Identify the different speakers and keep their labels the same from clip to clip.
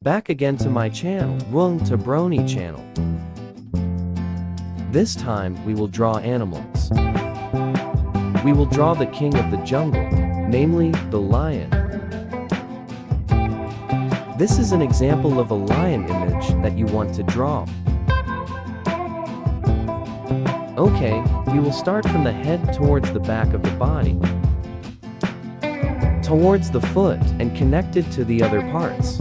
Speaker 1: Back again to my channel, Ruang Tabroni channel. This time, we will draw animals. We will draw the king of the jungle, namely, the lion. This is an example of a lion image that you want to draw. Okay, we will start from the head towards the back of the body, towards the foot, and connect it to the other parts.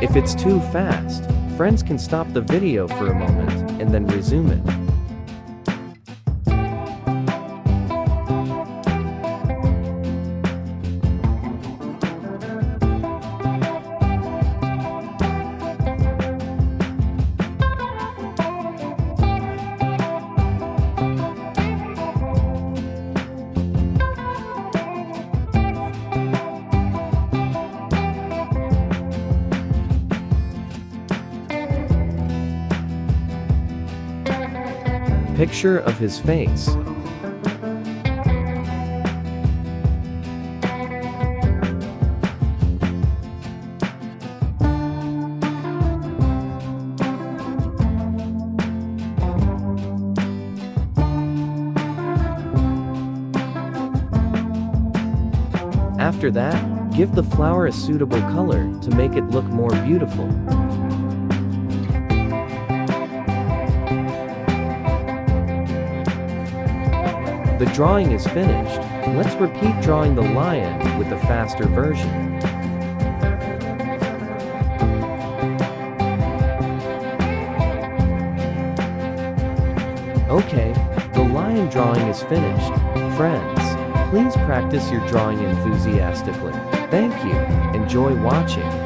Speaker 1: If it's too fast, friends can stop the video for a moment and then resume it. Picture of his face. After that, give the flower a suitable color to make it look more beautiful. The drawing is finished. Let's repeat drawing the lion with a faster version. Okay, the lion drawing is finished. Friends, please practice your drawing enthusiastically. Thank you. Enjoy watching.